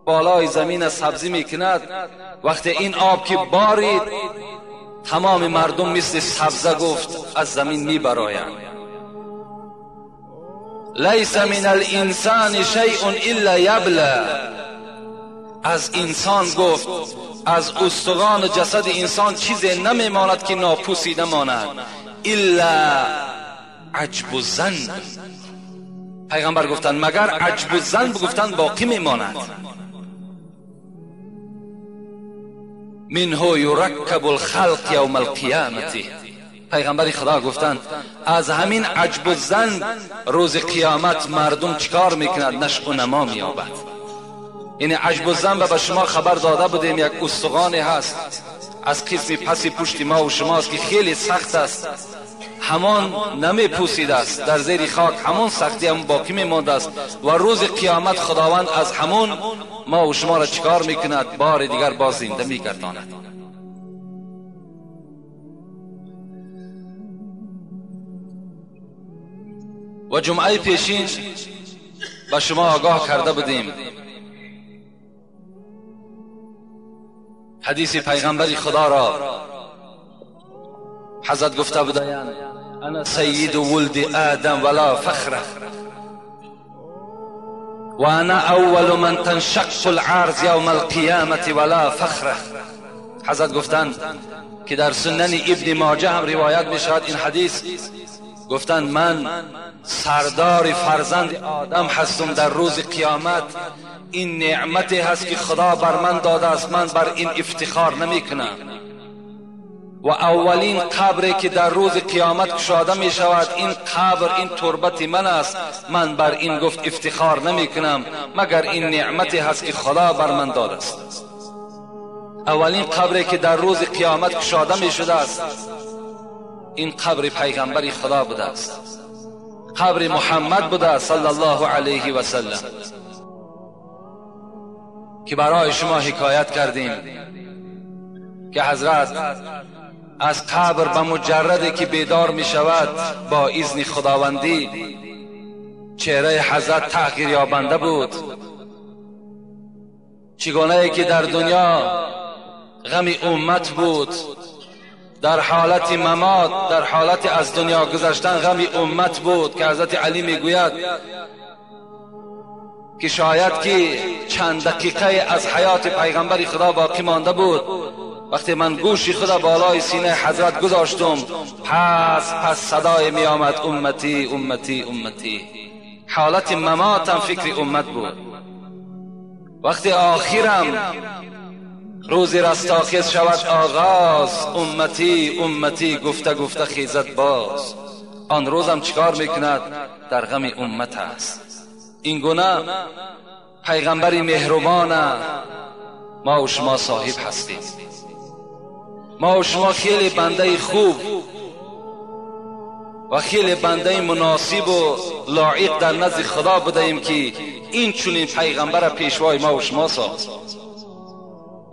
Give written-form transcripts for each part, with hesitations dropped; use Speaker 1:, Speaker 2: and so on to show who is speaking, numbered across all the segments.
Speaker 1: بالای زمین سبزی میکند. وقتی این آب که بارید تمام مردم مثل سبزه گفت از زمین میبرایند. لیس من الانسان شیء الا یبلى. از انسان گفت از استخوان جسد انسان چیزی نمیماند که ناپوسیده ماند الا عجب الظن. پیغمبر گفتند مگر عجب الظن گفتند باقی میماند. منه یرکب الخلق یوم القیامه. پیغمبر خدا گفتند از همین عجب الظن روز قیامت مردم چیکار میکنند؟ نشء و نما مییابد. این عجب الظن به شما خبر داده بودیم یک استخوانی هست از قسم پس پشت ما و شماست که خیلی سخت است، همان نمی پوسیده است، در زیر خاک همون سختی هم باقی میمانده است و روز قیامت خداوند از همون ما و شما را چیکار میکند؟ بار دیگر باز زنده میگرداند. و جمعه پیشین به شما آگاه کرده بودیم حدیث پیغمبر خدا را. حضرت گفته بودند انا سید ولد آدم ولا فخر و انا اول من تنشق العرض یوم القیامت ولا فخر. حضرت گفتند که در سنن ابن ماجه هم روایت می شود این حدیث، گفتند من سردار فرزند آدم هستم در روز قیامت. این نعمتی هست که خدا بر من داده است، من بر این افتخار نمی کنم. و اولین قبری که در روز قیامت گشاده می شود این قبر این تربت من است، من بر این گفت افتخار نمی کنم مگر این نعمتی هست که خدا بر من داده است. اولین قبری که در روز قیامت گشاده می شده است این قبر پیغمبر خدا بوده است، قبر محمد بوده صلی الله علیه و سلم، که برای شما حکایت کردیم که حضرت از قبر به مجردی که بیدار می شود با اذن خداوندی چهره حضرت تغییر یابنده بود. چگونه که در دنیا غم امت بود، در حالت ممات، در حالت از دنیا گذشتن غم امت بود که حضرت علی می گوید که شاید که چند دقیقه از حیات پیغمبر خدا باقی مانده بود، وقتی من گوشی خدا بالای سینه حضرت گذاشتم پس صدای می آمد امتی امتی امتی. حالت مماتم فکر امت بود. وقتی آخرم روز رستاخیز شود آغاز امتی امتی گفته گفته خیزد باز، آن روزم چیکار میکند؟ در غم امت است. این گونه پیغمبر مهربان ما و شما صاحب هستیم. ما و شما خیلی بنده خوب و خیلی بنده مناسب و لایق در نزد خدا بودیم که این چنین پیغمبر پیشوای ما و شما ساخت.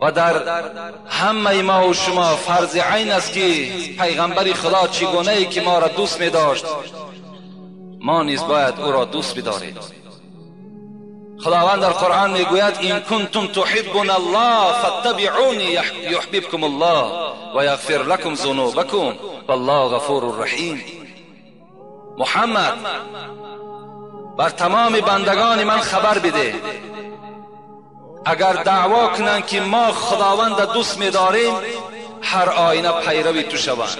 Speaker 1: و در همه ما و شما فرض عین است که پیغمبر خدا چگونه ای که ما را دوست می داشت ما نیز باید او را دوست بداریم. خداوند در قرآن می گوید این کنتم تحبون الله فاتبعونی یحببکم الله و یغفر لکم ذنوبکم والله غفور رحیم. محمد بر تمام بندگان من خبر بده اگر دعوا کنند که ما خداوند دوست می داریم هر آینه پیروی تو شوند،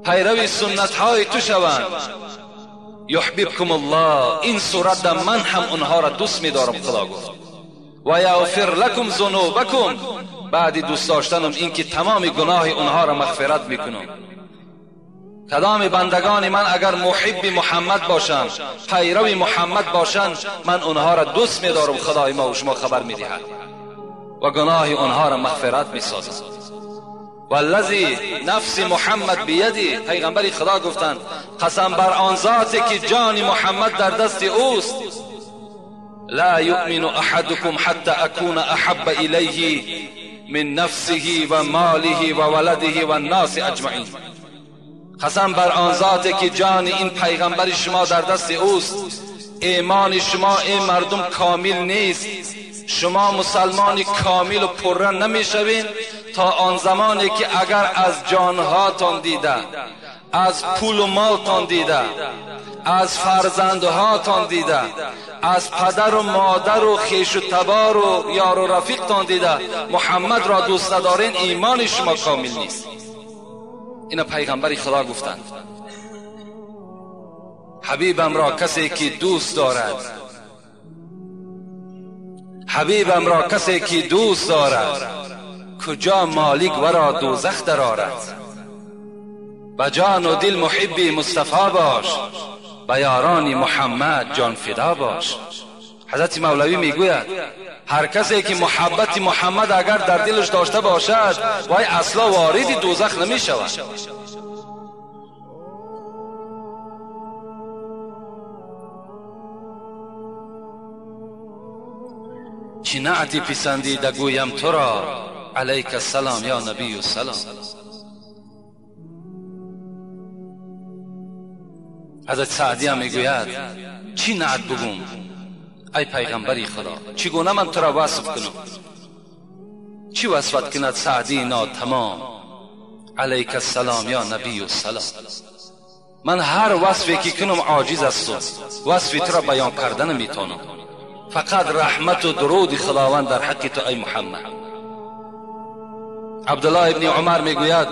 Speaker 1: پیروی سنت های تو شوند. یحببکم الله، این صورت من هم اونها را دوست می دارم خدا گفت. و یغفر لکم ذنوبکم، بعد دوست داشتنم این که تمام گناه اونها را مغفرت میکنم. کدام بندگان من اگر محب محمد باشند پیرو محمد باشند من اونها را دوست می‌دارم، خدای ما و شما خبر می‌دهد و گناه اونها را مغفرت می‌سازد. والذی نفس محمد بیدی، پیغمبر خدا گفتند قسم بر آن ذاتی که جان محمد در دست اوست، لا یؤمن احدکم حتی اکون احب الیه من نفسه و ماله و ولده و الناس اجمعین. قسم بر آن ذاتی که جان این پیغمبر شما در دست اوست. ایمان شما ای مردم کامل نیست. شما مسلمان کامل و پررنگ نمیشوین تا آن زمانی که اگر از جانهاتان دیده، از پول و مالتان دیده، از فرزندهاتان دیده، از پدر و مادر و خویش و تبار و یار و رفیقتان دیده محمد را دوست ندارین، ایمان شما کامل نیست. اینا پیغمبر خدا گفتند. حبیبم را کسی که دوست دارد، حبیبم را کسی که دوست دارد، کجا مالک ورا دوزخ درآرد. با جان و دل محبی مصطفی باش، با یاران محمد جان فدا باش. حضرت مولوی میگوید هر کسی که محبت محمد اگر در دلش داشته باشد وای اصلا وارد دوزخ نمی شود. چه نعتی پسندیده گویم تو را، علیک السلام یا نبی السلام. حضرت سعدی هم میگوید چی نعت بگم ای پیغمبری خدا، چگونه من تو را وصف کنم؟ چی وصفت کند سعدی ناتمام، علیک السلام یا نبی السلام. من هر وصفی که کنم عاجز است و وصفی تو را بیان کردن نمیتونم. فقط رحمت و درود خداوند در حق تو ای محمد. عبدالله ابن عمر میگوید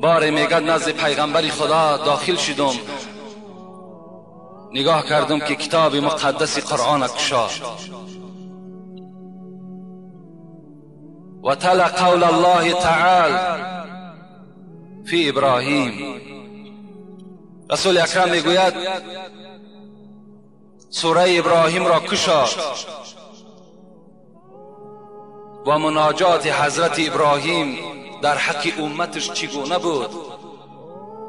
Speaker 1: باره میگد نزد پیغمبر خدا داخل شدم، نگاه کردم که کتاب مقدس قرآن کشا و تلا قول الله تعالی فی ابراهیم. رسول اکرم میگوید سوره ابراهیم را کشا و مناجات حضرت ابراهیم در حق امتش چگونه بود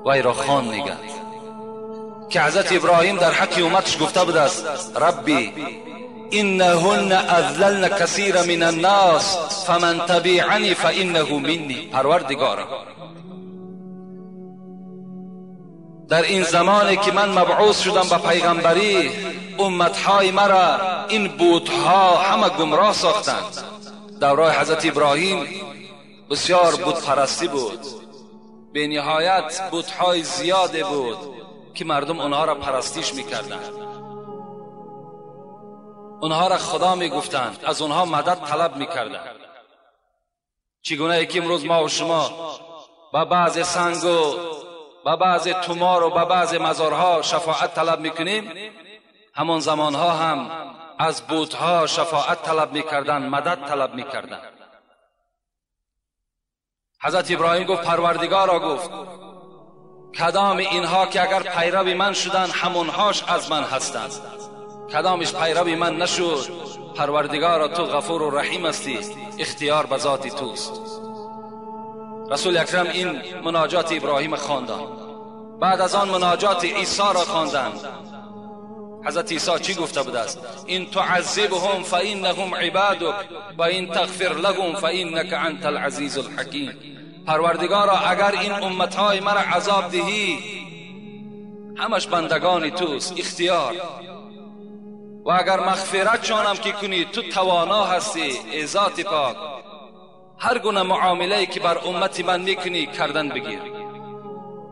Speaker 1: وی را خوان نگه که حضرت ابراهیم در حق امتش گفته بود است ربی انهن اذللن کثیر من الناس فمن تبعنی فانه منی. پروردگارا در این زمانی که من مبعوث شدم به پیغمبری، امتهای مرا این بتها همه گمراه ساختند. دوره حضرت ابراهیم بسیار بت پرستی بود، به نهایت بتهای زیاده بود که مردم اونها را پرستیش میکردند، اونها را خدا میگفتند، از اونها مدد طلب میکردند. چگونه ای که امروز ما و شما با بعض سنگ و با بعض تومار و با بعض مزارها شفاعت طلب میکنیم، همون زمانها هم از بتها شفاعت طلب میکردند، مدد طلب میکردند. حضرت ابراهیم گفت پروردگارا، گفت کدام اینها که اگر پیرو من شدند همونهاش از من هستند، کدامش پیرو من نشد، پروردگارا تو غفور و رحیم هستی، اختیار به ذات توست. رسول اکرم این مناجات ابراهیم خواندند. بعد از آن مناجات عیسی را خواندند. حضرت عیسی چی گفته بود است؟ این تعذبهم فانهم عبادک و این تغفر لهم فانک انت العزیز الحکیم. پروردگارا اگر این امتهای مرا عذاب دهی، همش بندگان توست، اختیار، و اگر مغفرت چانم که کنی تو توانا هستی، ای ذات پاک، هر گونه معامله‌ای که بر امت من میکنی کردن بگیر.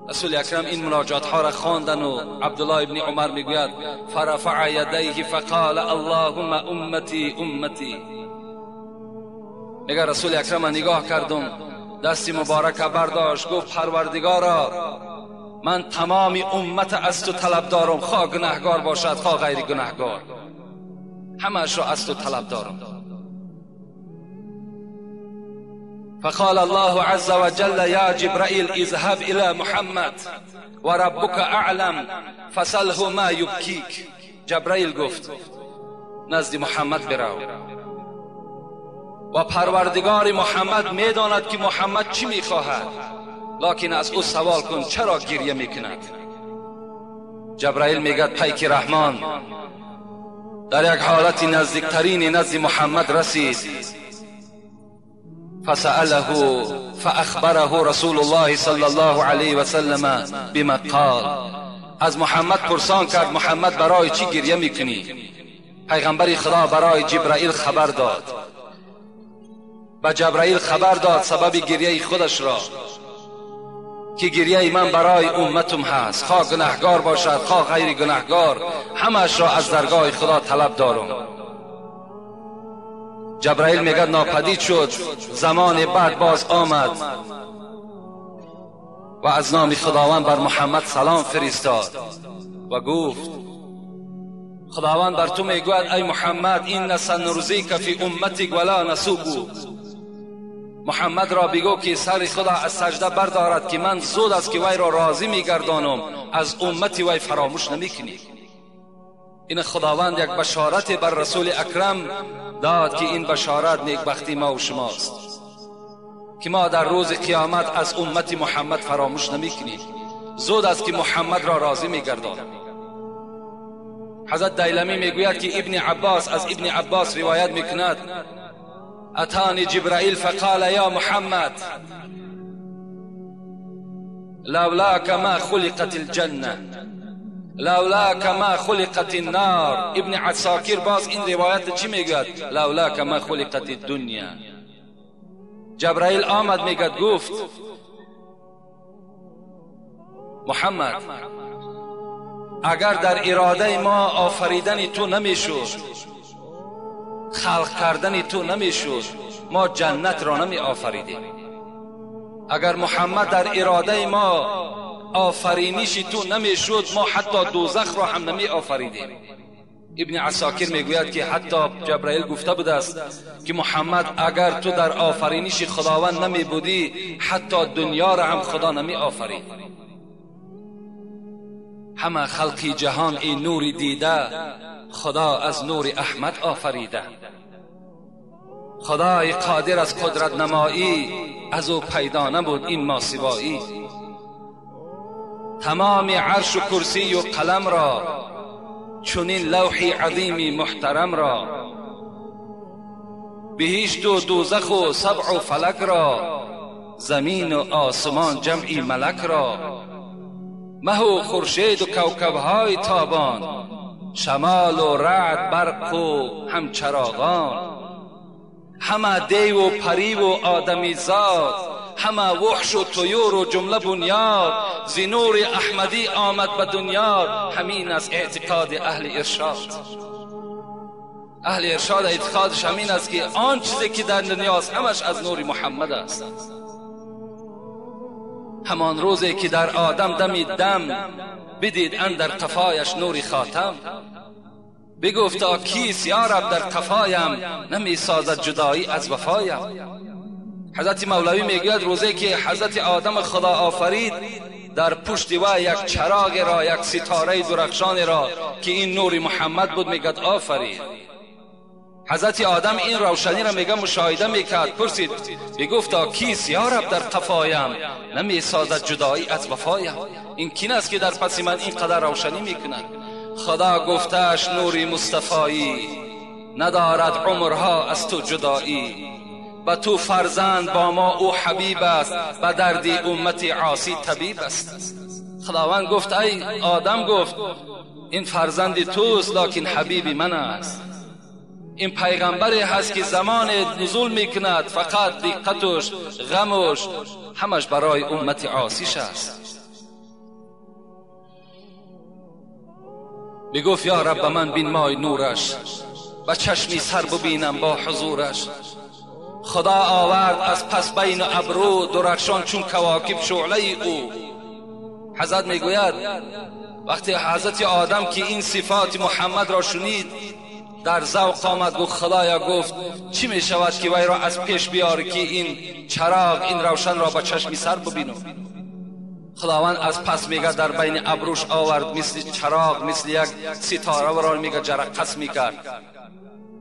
Speaker 1: رسول اکرم این مناجات ها را خواندن و عبدالله ابن عمر میگوید فرفع یدیه فقال اللهم امتی امتی. میگه رسول اکرم نگاه کردم، دستی مبارک برداشت، گفت پروردگارا من تمام امت از تو طلب دارم، خواه گناهگار باشد خواه غیر گناهگار، همه‌اش را از تو طلب دارم. فقال الله عز وجل یا جبرائیل اذهب الى محمد و ربک اعلم فسله ما یبکیک. جبرائیل گفت نزد محمد برو و پروردگار محمد میداند که محمد چی میخواهد، لکن از او سوال کن چرا گریه میکند. جبرائیل میگه پیک رحمان در یک حالت نزدیکترین نزد محمد رسید فسأله فأخبره رسول الله صلی الله علیه و سلم بما قال. از محمد پرسان کرد محمد برای چی گریه میکنی؟ پیغمبر خدا برای جبرائیل خبر داد و جبرائیل خبر داد سبب گریه خودش را که گریه من برای امتم هست، خواه گناهگار باشد خواه غیر گناهگار، همش را از درگاه خدا طلب دارم. جبرائیل میگه ناپدید شد. زمان بعد باز آمد و از نام خداوند بر محمد سلام فرستاد و گفت خداوند بر تو میگوید ای محمد این سنرضیک فی امتک ولا نسوک. محمد را بگو که سر خدا از سجده بردارد که من زود است که وی را راضی میگردانم، از امت وی فراموش نمیکنی. این خداوند یک بشارت بر رسول اکرم داد که این بشارت نیکبختی ما و شماست که ما در روز قیامت از امت محمد فراموش نمیکنیم، زود است که محمد را راضی میگردانیم. حضرت دیلمی میگوید که ابن عباس از ابن عباس روایت میکند اتانی جبرائیل فقال یا محمد لولاک ما خلقت الجنه لولاک ما خلقت النار. ابن عساکر باز این روایت چی میگوید؟ لولاک ما خلقت الدنیا. جبرائیل آمد میگد گفت محمد اگر در اراده ما آفریدن تو نمیشد، خلق کردن تو نمیشد، ما جنت را نمی آفریدیم. اگر محمد در اراده ما آفرینش تو نمیشد، ما حتی دوزخ را هم نمی آفریدیم. ابن عساکر میگوید که حتی جبرائیل گفته بود است که محمد اگر تو در آفرینش خداوند نمی بودی، حتی دنیا را هم خدا نمی آفرید. همه خلقی جهان این نوری دیده، خدا از نور احمد آفریده. خدای قادر از قدرت نمایی، از او پیدا نبود این ماسوایی. تمام عرش و کرسی و قلم را، چنین لوحی عظیمی محترم را، بهشت و دوزخ و سبع و فلک را، زمین و آسمان جمعی ملک را، مه و خورشید و کوکبهای تابان، شمال و رعد برق و همچراغان، همه دیو و پری و آدمی زاد، همه وحش و طیور و جمله بنیاد، ز نور احمدی آمد به دنیا. همین از اعتقاد اهل ارشاد. اهل ارشاد اعتقادش همین است که آن چیزی که در دنیاست همش از نور محمد است. همان روزی که در آدم دمی دم بدید اندر قفایش نوری خاتم، بگفتا کیست یا رب در قفایم، نمی سازد جدایی از وفایم. حضرت مولوی میگوید روزی که حضرت آدم خدا آفرید، در پشت و یک چراغ را، یک ستاره درخشان را که این نور محمد بود میگد آفرید. حضرت آدم این روشنی را میگه مشاهده میکرد، پرسید بگفتا کیست یا رب در قفایم، نمی سازد جدایی از وفایم. این کین است که در پس من اینقدر روشنی میکند؟ خدا گفتش نوری مصطفایی، ندارد عمرها از تو جدایی. با تو فرزند با ما او حبیب است، با دردی امت عاصی طبیب است. خداوند گفت ای آدم، گفت این فرزند توست لکن حبیب من است. این پیغمبری هست که زمان نزول میکند، فقط دقتش غمش همش برای امت عاصیش است. بگفت یا رب من بین مای نورش، و چشمی سر ببینم با حضورش. خدا آورد از پس بین ابرو، درخشان چون کواکب شعله او. حضرت میگوید وقتی حضرت آدم که این صفات محمد را شنید، در ذوق آمد گفت خدایا، گفت چی می شود که وی را از پیش بیاری که این چراغ این روشن را با چشمی سر ببینم. خداوند از پس میگه در بین ابروش آورد، مثل چراغ مثل یک ستاره را میگه جرقص میکرد.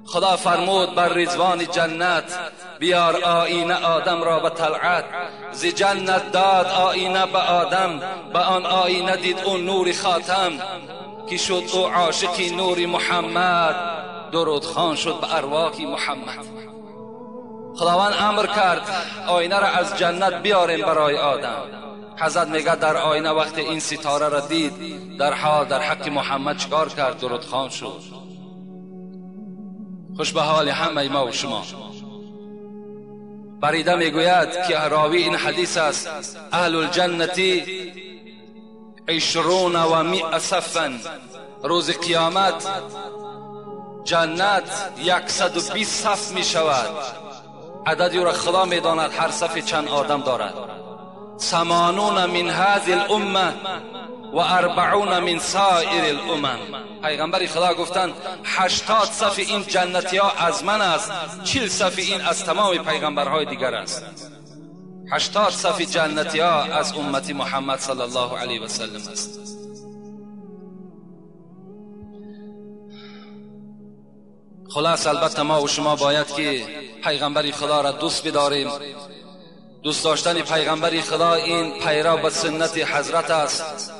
Speaker 1: خدا فرمود بر رضوان جنت، بیار آینه آدم را به طلعت. ز جنت داد آینه به آدم، به آن آینه دید اون نور خاتم، که شد او عاشقی نور محمد، درود خوان شد به ارواح محمد. خداوند امر کرد آینه را از جنت بیاریم برای آدم. حضرت میگه در آینه وقتی این ستاره را دید در حق محمد چکار کرد؟ درود خوان شد. خوش به حال همه ما و شما. بریده میگوید که راوی این حدیث است اهل الجنتی 20 و 100 صفا، روز قیامت جنت 120 صف می شود. عددی را خدا می داند هر صف چند آدم دارد. 80 من هذه الامه و 40 من سایر الامم. پیغمبر خدا گفتند 80 صف این جنتی ها از من است، 40 صف این از تمام پیغمبرهای دیگر است. 80 صف جنتی ها از امت محمد صلی الله علیه و سلم است. خلاص البته ما و شما باید که پیغمبر خدا را دوست بداریم. دوست داشتن پیغمبر خدا این پیرو به سنت حضرت است.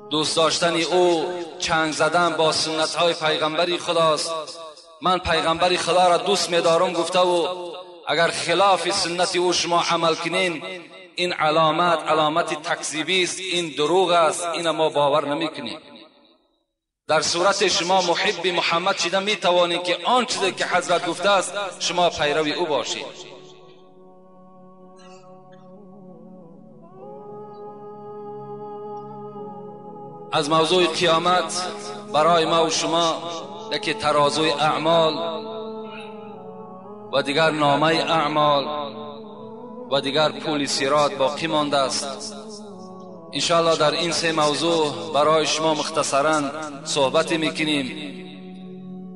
Speaker 1: دوست داشتن او چنگ زدن با سنت های پیغمبر خداست. من پیغمبر خدا را دوست می‌دارم گفته و اگر خلاف سنت او شما عمل کنین این علامت تکذیبی است، این دروغ است، این ما باور نمی‌کنیم. در صورت شما محب محمد شده می توانید که آن چیزی که حضرت گفته است شما پیروی او باشید. از موضوع قیامت برای ما و شما یکی ترازوی اعمال و دیگر نامه اعمال و دیگر پول صراط باقی مانده است. انشاءالله در این سه موضوع برای شما مختصرا صحبت میکنیم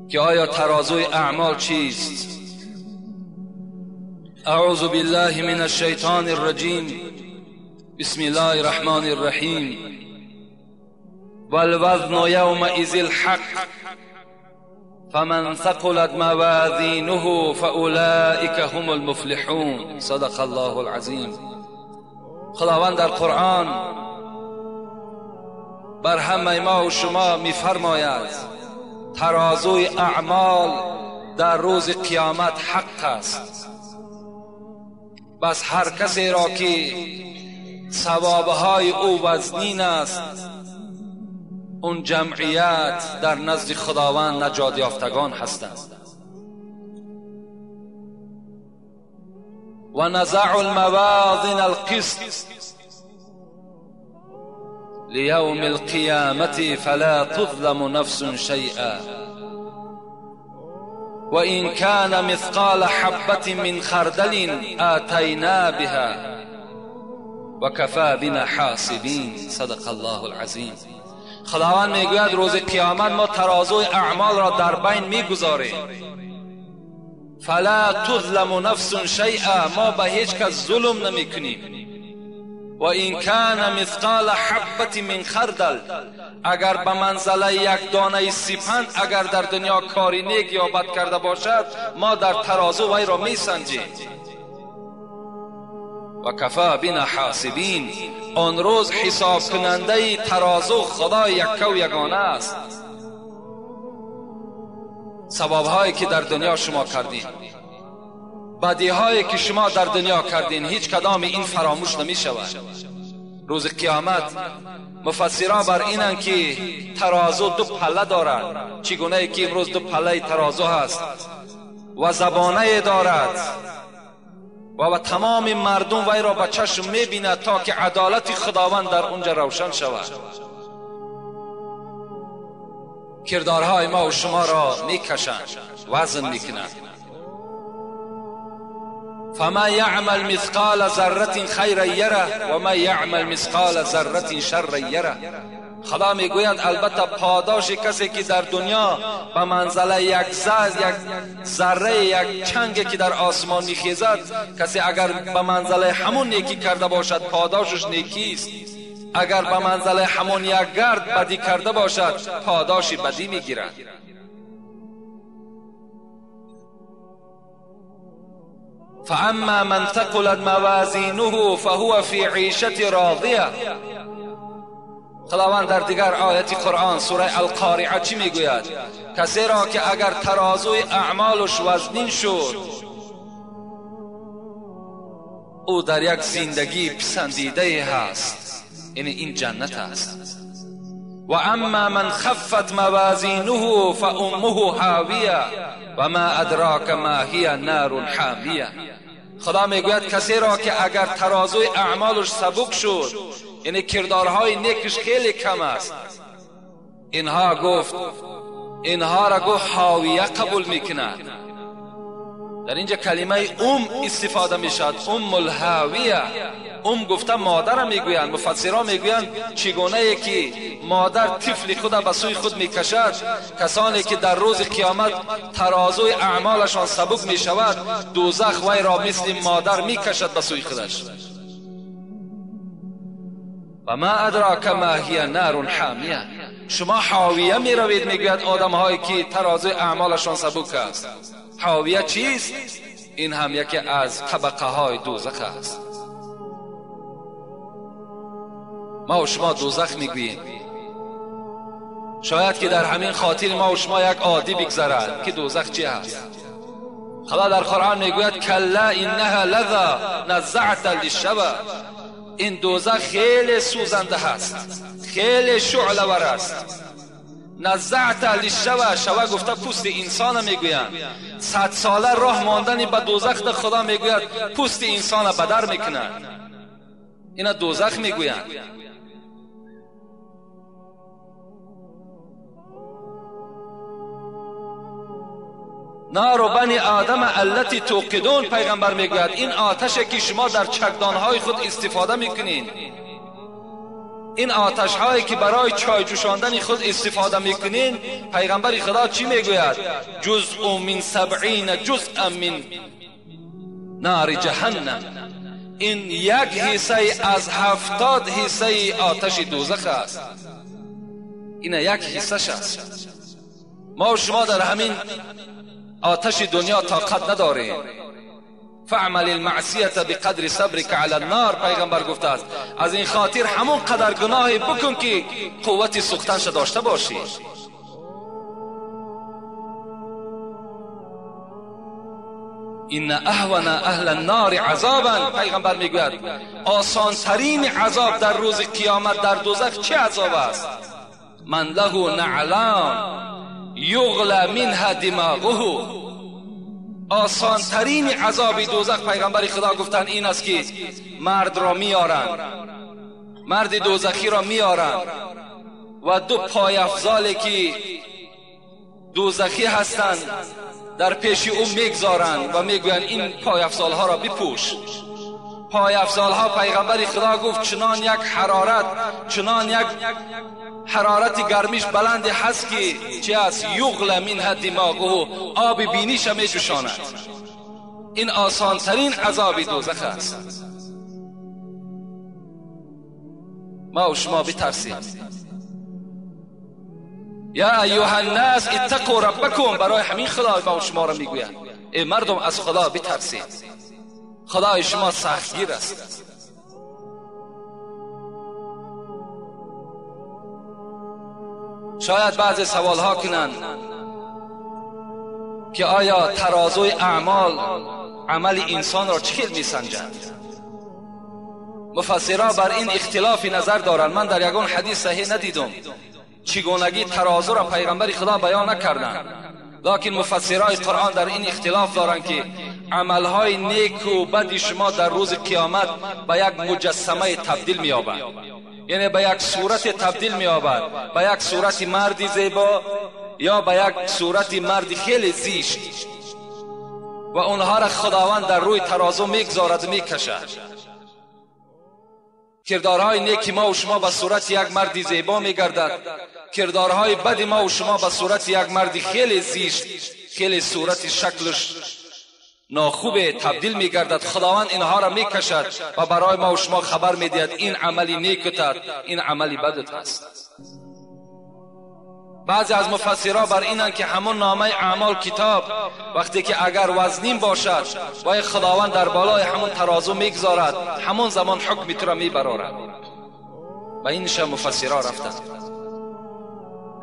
Speaker 1: که آیا ترازوی اعمال چیست. اعوذ بالله من الشیطان الرجیم. بسم الله الرحمن الرحیم. والوزن یومئذ الحق فمن ثقلت موازینه فاولئک هم المفلحون. صدق الله العظیم. خداوند در قرآن بر همه ما و شما می‌فرماید ترازوی اعمال در روز قیامت حق است. بس هر کسی را که ثوابهای او وزنین است اون جمعیت در نزد خداوند نجات یافتگان هستند. و نزع الموازین القسط لیوم القیامة فلا تظلم نفس شیئا و این کان مثقال حبة من خردل آتینا بها و کفی بنا حاسبین. صدق الله العظیم. خداوند میگوید روز قیامت ما ترازوی اعمال را در بین میگذاریم. فلا تظلم نفس شیئا، ما به هیچ کس ظلم نمیکنیم. و این کان مثقال حبة من خردل، اگر به منزله یک دانه سپند اگر در دنیا کاری نیک یا بد کرده باشد ما در ترازو وی را میسنجیم. و کفی بنا حاسبین، آن روز حساب کننده ترازو خدا یک و یگانه است. ثوابهایی که در دنیا شما کردین، بدیهایی که شما در دنیا کردین، هیچ کدام این فراموش نمی شود. روز قیامت مفسران بر اینند که ترازو دو پله دارد، چگونه که امروز دو پله ترازو هست و زبانه دارد و تمام مردم وی را به چشم می‌بیند تا که عدالت خداوند در اونجا روشن شود. کردارهای ما و شما را میکشند، وزن میکنند. فما یعمل مثقال ذره خیرا یره و ما یعمل مثقال ذره شرا یره. خدا میگوید البته پاداش کسی که در دنیا به منزله یک ذره یک چنگ که در آسمان میخیزد، کسی اگر به منزله همون نیکی کرده باشد پاداشش نیکی است، اگر به منزله همون یک گرد بدی کرده باشد پاداش بدی میگیرد. فاما من ثقلت موازینه فهو فی عیشة راضیه. خداوند در دیگر آیت قرآن سوره القارعه چی میگوید؟ کسی را که اگر ترازوی اعمالش وزنین شد او در یک زندگی پسندیده هست، یعنی این جنت است. و اما من خفت موازینه فامه حاویه و ما ادراک ما هی نار حامیه. خدا میگوید کسی را که اگر ترازوی اعمالش سبک شد، یعنی کردارهای نیکش خیلی کم است، اینها را گفت حاویه قبول میکنند. در اینجا کلمه استفاده میشد، الحاویه. گفته مادر میگویند. مفسران میگویند چگونه ای که مادر طفل خود به سوی خود میکشد، کسانی که در روز قیامت ترازوی اعمالشان سبک میشود، دوزخ وی را مثل مادر میکشد به سوی خودش. و ما ادراک ما هی نار حامیه. شما حاویه میروید، میگوید آدم هایی که ترازوی اعمالشان سبک است. حاویه چیست؟ این هم یکی از طبقه های دوزخ است. ما و شما دوزخ میگوییم، شاید که در همین خاطر ما و شما یک عادی بگذرد که دوزخ چی است. خدا در قرآن میگوید کلا انها لظا نزعت للشوى. این دوزخ خیلی سوزنده هست، خیلی شعله ور است. نزعت للشوى، شوى گفته پوست انسان میگویند. 100 ساله راه ماندن به دوزخ در خدا میگوید پوست انسان به در میکنند. اینا دوزخ میگویند. نار بنی آدم التی توقدون، پیغمبر میگوید این آتشی که شما در چکدانهای خود استفاده میکنین، این آتش هایی که برای چای جوشاندن خود استفاده میکنین، پیغمبر خدا چی میگوید؟ جزء من 70 جزءا من نار جهنم. این یک حصه از 70 حصه آتش دوزخ است. این یک حصه است. ما و شما در همین آتش دنیا طاقت نداریم. فاعمل المعصیه بقدر صبرك علی النار، پیغمبر گفته است. از این خاطر همون قدر گناهی بکن که قوت سوختنش داشته باشی. این اهون اهل النار عذابا، پیغمبر میگوید آسان ترین عذاب در روز قیامت در دوزخ چه عذاب است؟ من له نعلان یغلی منها دماغه. آسان ترین عذاب دوزخ، پیغمبر خدا گفتن این است که مرد را میارن، مرد دوزخی را میارن و 2 پای افضالی که دوزخی هستند در پیش او میگذارن و میگوین این پای افضال ها را بپوش. پای افضال ها، پیغمبر خدا گفت چنان یک حرارت، چنان یک حرارت گرمیش بلند هست که چه است؟ یغلی منها دماغه، آب بینیش می جوشاند. این آسان ترین عذاب دوزخ است. ما و شما بترسیم. یا ایها الناس اتقوا ربکم، برای همین خدا با شما را میگوید ای مردم از خدا بترسید. خدای شما سختگیر است. شاید بعضی سوال ها کنند که آیا ترازوی اعمال عمل انسان را چه می سنجند؟ مفسران بر این اختلاف نظر دارند. من در یگان حدیث صحیح ندیدم چگونگی ترازو را پیغمبر خدا بیان نکردند، لکن مفسرای قرآن در این اختلاف دارند که عملهای نیک و بد شما در روز قیامت به یک مجسمه تبدیل می‌یابد، یعنی به یک صورت تبدیل می‌یابد، به یک صورت مرد زیبا یا به یک صورت مرد خیلی زیشت، و اونها را خداوند در روی ترازو میگذارد و میکشد. کردارهای نیک ما و شما به صورت یک مرد زیبا میگردد، کردارهای بد ما و شما به صورت یک مرد خیلی زیشت، خیلی صورت شکلش ناخوبه تبدیل میگردد. خداوند اینها را میکشد و برای ما و شما خبر میدهد این عملی نیکت، این عملی بدت است. بعضی از مفسران بر اینند که همون نامه اعمال کتاب وقتی که اگر وزنین باشد و خداوند در بالای همون ترازو میگذارد، همون زمان حکم تو را میبرارد. و اینش مفسران رفتند.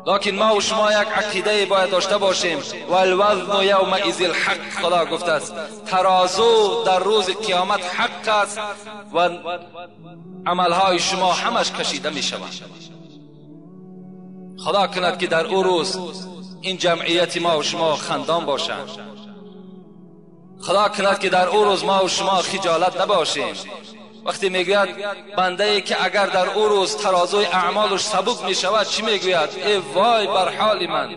Speaker 1: لکن ما و شما یک عقیده باید داشته باشیم. و الوزن یومئذ الحق، خدا گفته است ترازو در روز قیامت حق است و عملهای شما همش کشیده می شود. خدا کند که در او روز این جمعیت ما و شما خندان باشند. خدا کند که در او روز ما و شما خجالت نباشیم. وقتی میگوید بنده ای که اگر در او روز ترازوی اعمالش سبک می شود چی میگوید؟ ای وای بر حال من،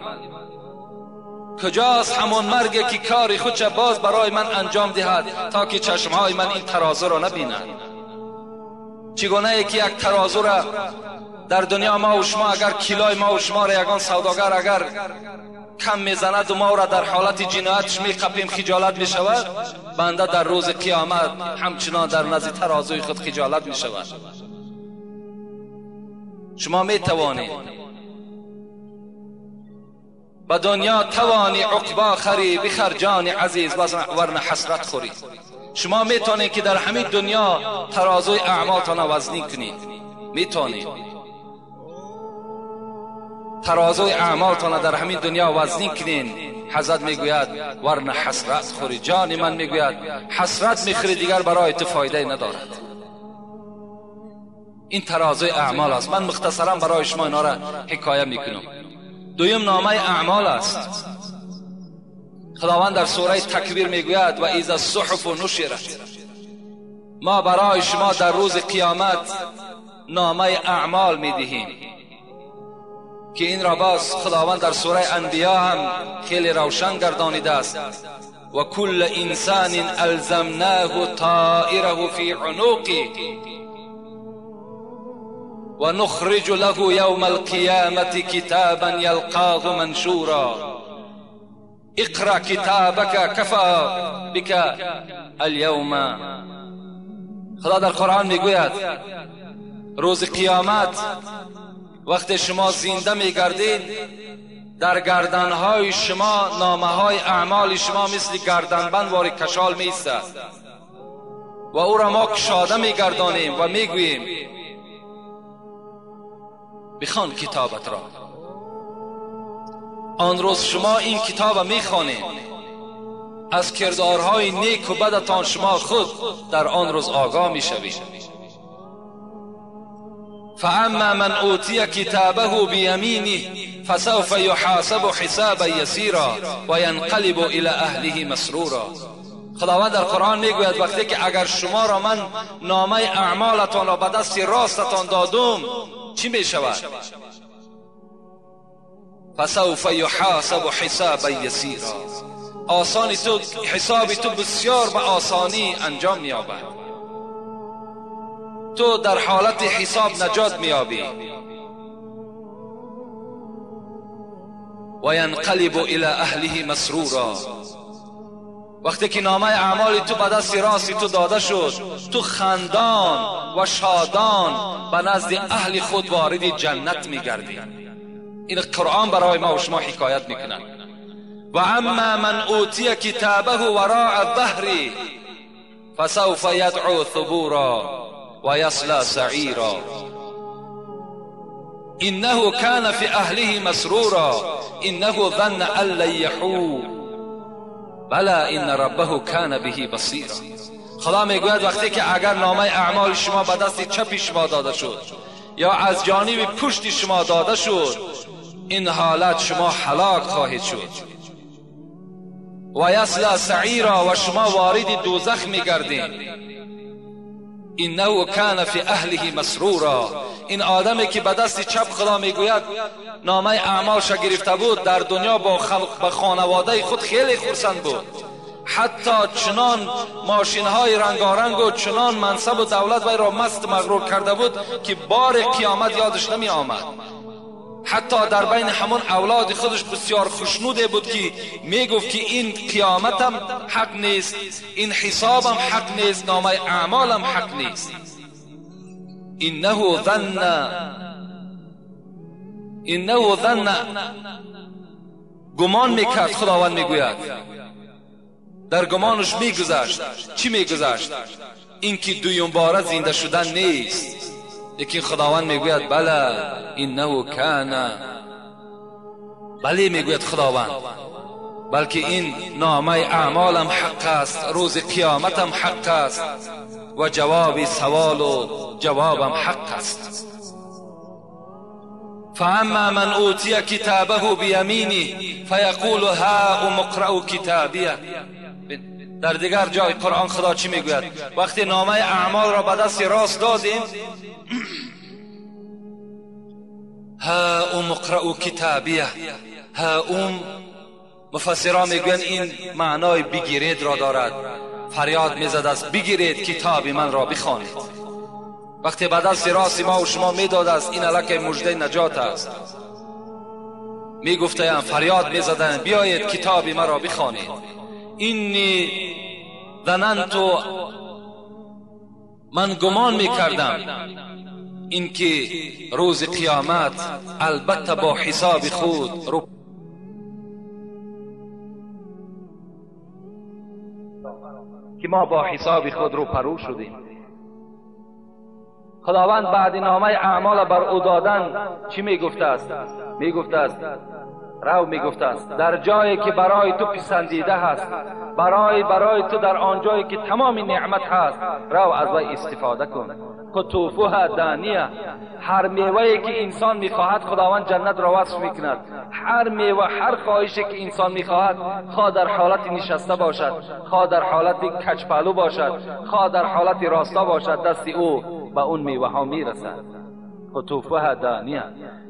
Speaker 1: کجاست همون مرگی که کاری خودش باز برای من انجام دهد تا که چشمهای من این ترازو را نبینند. چگونه ای که یک ترازو را در دنیا ما و شما اگر کیلوی ما و شما را یگان سوداگر اگر کم میزند و ما را در حالت جنایتش میقپیم خجالت میشود، بنده در روز قیامت همچنان در نزد ترازوی خود خجالت میشود. شما میتوانید به دنیا توانی عقبا خری بخر جان عزیز ورنه حسرت خوری. شما میتونید که در همین دنیا ترازوی اعمالتان وزنی کنید، میتونید ترازوی اعمالتان در همین دنیا وزنی کنین. حضرت میگوید ورنه حسرت خوری. جان من میگوید حسرت میخوری دیگر برای تو فایده ندارد. این ترازوی اعمال است. من مختصرا برای شما اینا را حکایه میکنم. دویم نامه اعمال است. خداوند در سوره تکویر میگوید و اذا الصحف نشرت، ما برای شما در روز قیامت نامه اعمال میدهیم که این را باز خداوند در سوره انبیا هم خیلی روشن گردانیده است. و کل انسان الزمناه طائره فی عنقه و نخرج له یوم القیامة کتابا یلقاه منشورا اقرأ کتابک کفی بک اليوم. خدا در قرآن میگوید روز قیامت وقتی شما زنده میگردید در گردنهای شما نامه های اعمال شما مثل گردنبند واری کشال میستد و او را ما کشاده میگردانیم و میگوییم بخوان کتابت را. آن روز شما این کتاب میخوانید، از کردارهای نیک و بدتان شما خود در آن روز آگاه میشوید. فاما من اوتی کتابه بیمینه فسوف یحاسب حسابا یسیرا و ینقلب الی اهله مسرورا. خداوند در قرآن میگوید وقتی که اگر شما را من نامه اعمالتان را به دست راستتان دادم چی میشود؟ فسوف یحاسب حسابا یسیرا. آسانی تو حساب تو بسیار به آسانی انجام می‌یابد. تو در حالت حساب نجات می‌یابی. و ینقلب الی اهله مسرورا. وقتی که نامه اعمال تو به دست راست تو داده شد تو خندان و شادان به نزد اهل خود وارد جنت می‌گردی. این قرآن برای ما و شما حکایت می‌کند. و اما من اوتی کتابه وراء ظهری فسوف یدعو ثبورا و یصلی سعیرا انه کان فی اهله مسرورا انه ظن ان لن یحور بلا ان ربه کان به بصیرا. خدا میگوید وقتی که اگر نامه اعمال شما به دست چپ شما داده شد یا از جانب پشت شما داده شد این حالت شما هلاک خواهید شد. و یصلی سعیرا و شما وارد دوزخ میگردید. انه کان فی اهله مسرورا. این آدمی که به دست چپ خدا میگوید نامه اعمالش گرفته بود در دنیا با خانواده خود خیلی خرسند بود. حتی چنان ماشین های رنگارنگ و چنان منصب و دولت وی را مست مغرور کرده بود که بار قیامت یادش نمی آمد. حتی در بین همون اولاد خودش بسیار خوشنوده بود که میگفت که این قیامتم حق نیست، این حسابم حق نیست، نامه اعمالم حق نیست. انه ظن گمان میکرد. خداوند میگوید در گمانش میگذشت. چی میگذشت؟ این که دویم باره زنده شدن نیست، لیکن خداوند میگوید بله انه کان بله میگوید خداوند، بلکه این نامه اعمالم حق است، روز قیامتم حق است و جواب سوال و جوابم حق است. فاما من اوتی کتابه بیمینه فیقول ها اقرأوا کتابیه. در دیگر جای قرآن خدا چی میگوید؟ وقتی نامه اعمال را به دست راست دادیم، ها اقرأوا کتابیه، ها مفسران میگوین این معنای بگیرید را دارد. فریاد میزد است بگیرید کتاب من را بخوانید. وقتی به دست راست ما و شما میداد است، این الک مژده نجات است. میگفتند فریاد میزدند بیایید کتاب من را بخوانید. اینی ظننت، من گمان میکردم اینکه روز قیامت البته با حساب خود رو که ما با حساب خود رو پرو شدیم. خداوند بعد نامه اعمال بر او دادن چی میگفته است؟ میگفته است رو میگفته است در جایی که برای تو پسندیده هست، برای تو در آن جایی که تمام نعمت هست، رو از وی استفاده کن. قطوفها دانیه، هر میوه‌ای که انسان میخواهد خداوند جنت را وصف میکند. هر میوه، هر خواهشی که انسان میخواهد، خواه در حالت نشسته باشد، خواه در حالت کج پهلو باشد، خواه در حالت راستا باشد، دست او به اون میوه ها میرسد. قطوفها دانیه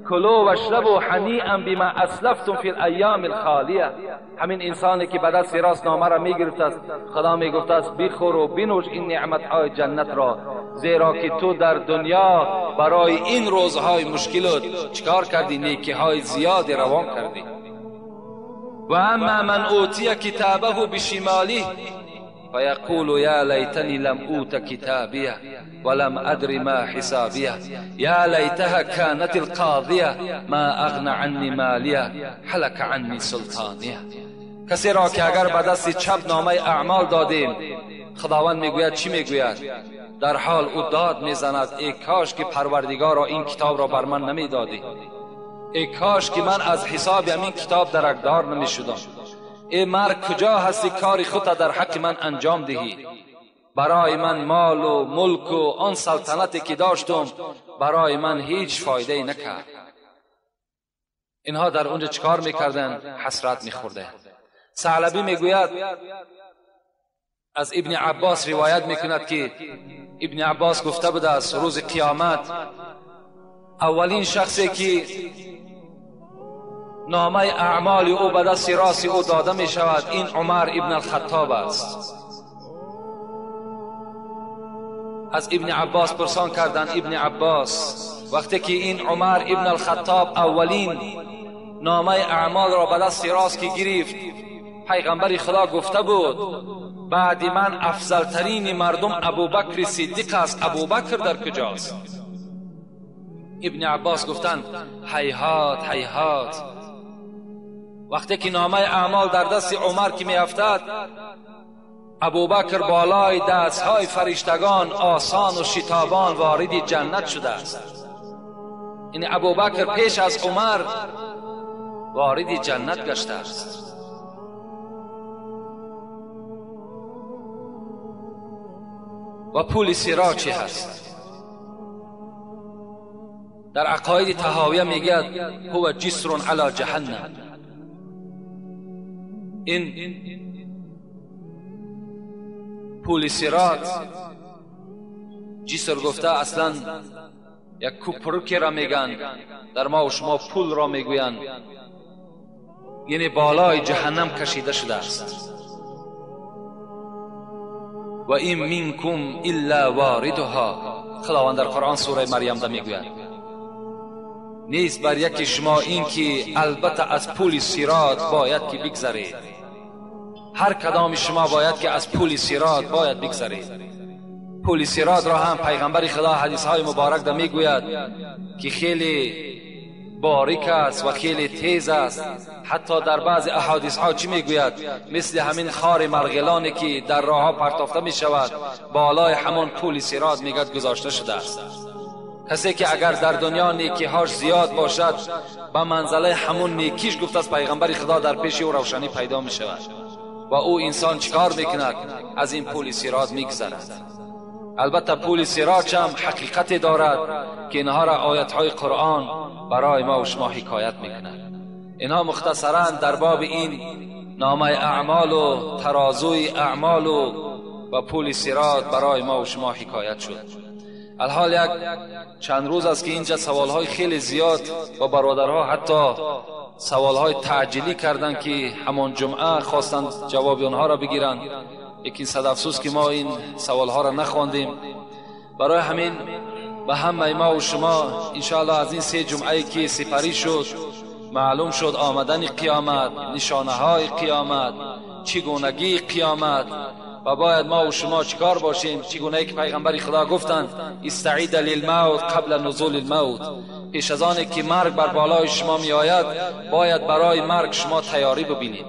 Speaker 1: کلوا واشربوا حنیئا بما اسلفتم فی الایام الخالیه. همین انسانی که به دست راست نامه را میگرفت است، خدا میگفت است بخور و بنوش این نعمت های جنت را، زیرا که تو در دنیا برای این روزهای مشکلات چکار کردی؟ نیکی های زیاد روان کردی. و اما من اوتی کتابه بشماله فیقول یا لیتنی لم اوت کتابیه ولم ادر ما حسابیه یا لیتها کانت القاضیه ما اغنى عنی مالیه هلک عنی سلطانیه. کسی را که اگر به دست چپ نامه اعمال دادیم، خداوند میگوید چی میگوید؟ در حال او داد میزند ای کاش که پروردگارا این کتاب را بر من نمیدادی، ای کاش که من از حساب همین کتاب درکدار نمیشدم. ای مرگ کجا هستی کاری خودت در حق من انجام دهی؟ برای من مال و ملک و آن سلطنتی که داشتم برای من هیچ فایده نکرد. اینها در اونجا چکار میکردن؟ حسرت میخورده. ثعلبی میگوید، از ابن عباس روایت میکند که ابن عباس گفته بود از روز قیامت اولین شخصی که نامه اعمال او به دست راست او داده می شود این عمر ابن الخطاب است. از ابن عباس پرسان کردند ابن عباس وقتی که این عمر ابن الخطاب اولین نامه اعمال را به دست راست که گرفت، پیغمبر خدا گفته بود بعد من افضل ترین مردم ابوبکر صدیق است، ابوبکر در کجاست؟ ابن عباس گفتند هیهات هیهات. وقتی که نامه اعمال در دست عمر که می افتد، ابوبکر بالای دستهای فرشتگان آسان و شتابان وارد جنت شده است. این ابوبکر پیش از عمر وارد جنت گشته است. و پول صراط چی هست؟ در عقاید طحاویه میگه هو جسر علی جهنم. این پول صراط، جسر گفته اصلا یک کوپرکی را میگن، در ما و شما پول را میگوین، یعنی بالای جهنم کشیده شده است. و این منکم الا واردها، خداوند در قرآن سوره مریم ده میگوید نیست بر یکی شما این که البته از پول صراط باید که بگذرید. هر کدام شما باید که از پول صراط باید بگذرید. پول صراط را هم پیغمبر خدا حدیث های مبارک ده میگوید که خیلی باریک است و خیلی تیز است. حتی در بعض احادیث ها چی میگوید؟ مثل همین خار مرغلانی که در راه ها پرتافته می شود بالای همان پول صراط میگد گذاشته شده است. کسی که اگر در دنیا نیکی‌هاش زیاد باشد به منزله همون نیکیش گفته است پیغمبر خدا در پیش او روشنی پیدا می شود و او انسان چیکار میکند؟ از این پول صراط میگذرد. البته پول صراط هم حقیقت دارد که اینها را آیات‌های قرآن برای ما و شما حکایت میکند. اینها مختصرا در باب این نامه اعمال و ترازوی اعمال و پول صراط برای ما و شما حکایت شد. الحال یک چند روز است که اینجا سوالهای خیلی زیاد و برادرها حتی سوالهای تعجیلی کردند که همون جمعه خواستند جواب آنها را بگیرند، لیکن صد افسوس که ما این سوالها را نخواندیم. برای همین به همه ما و شما انشاءالله از این 3 جمعه که سپری شد معلوم شد آمدن قیامت، نشانه های قیامت، چگونگی قیامت و باید ما و شما چیکار باشیم. چگونه که پیغمبر خدا گفتند استعید للموت قبل نزول الموت، پیش از آن که مرگ بر بالای شما می آید باید برای مرگ شما تیاری ببینید.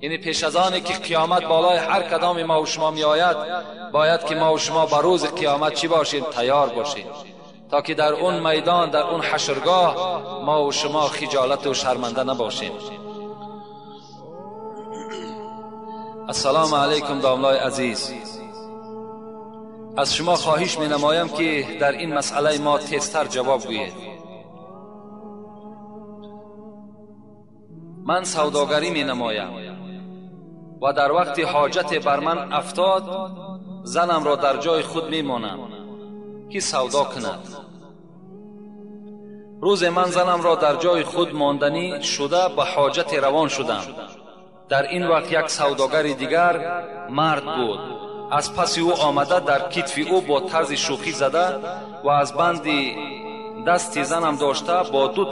Speaker 1: یعنی پیش از آن که قیامت بالای هر کدام ما و شما می آید باید که ما و شما بر روز قیامت چی باشیم؟ تیار باشیم، تا که در اون میدان، در اون حشرگاه ما و شما خجالت و شرمنده نباشیم. السلام علیکم داملای عزیز. از شما خواهش می نمایم که در این مسئله ما تیزتر جواب گویید. من سوداگری می نمایم و در وقت حاجت بر من افتاد زنم را در جای خود می مانم که سودا کند. روز من زنم را در جای خود ماندنی شده به حاجت روان شدم. در این وقت یک سوداگر دیگر مرد بود، از پس او آمده در کتف او با طرز شوخی زده و از بند دست زنم داشته با 2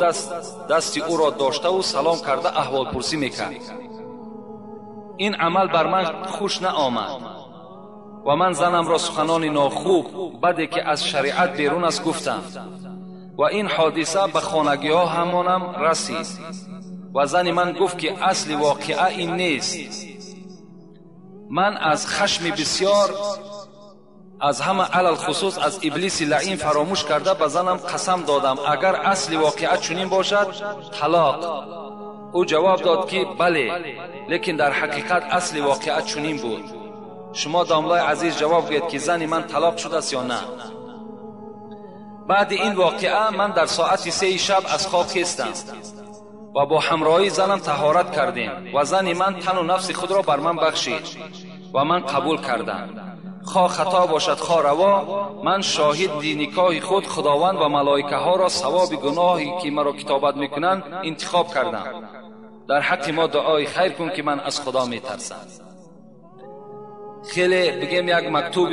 Speaker 1: دست او را داشته و سلام کرده احوال پرسی میکرد. این عمل بر من خوش نآمد و من زنم را سخنان ناخوب بده که از شریعت بیرون است گفتم و این حادثه به خانگی ها همانم رسید و زن من گفت که اصل واقعه این نیست. من از خشم بسیار از همه علل خصوص از ابلیس لعین فراموش کرده به زنم قسم دادم اگر اصل واقعه چنین باشد طلاق. او جواب داد که بله، لیکن در حقیقت اصل واقعه چنین بود. شما داملای عزیز جواب گویید که زن من طلاق شده است یا نه؟ بعد این واقعه من در ساعت 3 شب از خواب خیستم و با همراهی زنم طهارت کردیم و زن من تن و نفس خود را بر من بخشید و من قبول کردم. خواه خطا باشد خواه روا، من شاهد نکاح خود خداوند و ملائکه ها را ثواب گناهی که مرا کتابت میکنند انتخاب کردم. در حق ما دعای خیر کن که من از خدا میترسم. خیلی بگیم یک مکتوب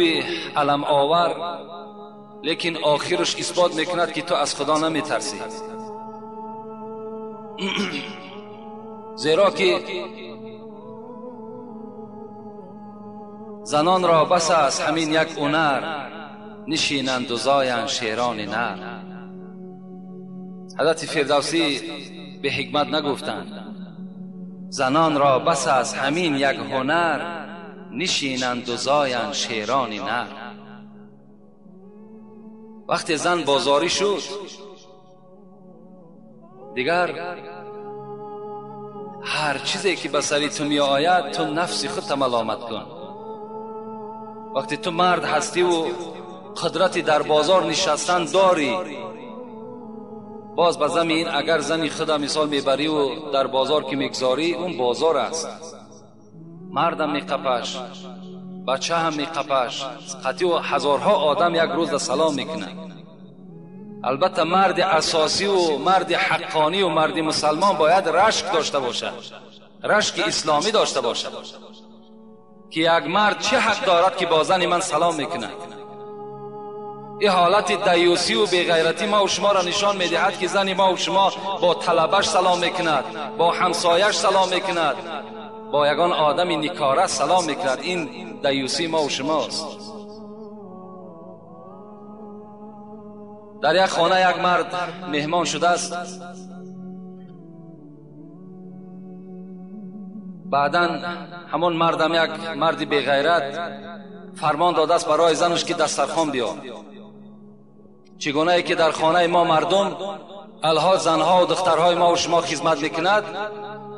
Speaker 1: علم آور، لیکن آخرش اثبات میکند که تو از خدا نمیترسی. زیرا که زنان را بس است همین یک هنر، نشینند و زایند شیران نر. حضرت فردوسی به حکمت نگفتند زنان را بس است همین یک هنر، نشینند و زایند شیران نر. وقتی زن بازاری شد دیگر هر چیزی که به سری تو می آید تو نفس خود ملامت کن. وقتی تو مرد هستی و قدرتی در بازار نشستن داری، باز به زمین اگر زنی خدا مثال میبری و در بازار که میگذاری اون بازار است. مردم میقپش، بچه هم میقپش، قطعی و هزارها آدم یک روز در سلام میکنه. البته مرد اساسی و مرد حقانی و مرد مسلمان باید رشک داشته باشد، رشک اسلامی داشته باشد که یک مرد چه حق دارد که با زن من سلام میکنه. این حالت دیوسی و بیغیرتی ما و شما را نشان میدهد که زن ما و شما با طلبش سلام میکند، با همسایش سلام میکند، با یگان آدم نیکاره سلام میکند. این دیوسی ما و شماست. در یک خانه یک مرد مهمان شده است. بعداً همون مردم یک مرد بیغیرت فرمان داده است برای زنش که دسترخوان بیار. چگونه که در خانه ما مردم الها زنها و دخترهای ما و شما خدمت میکند،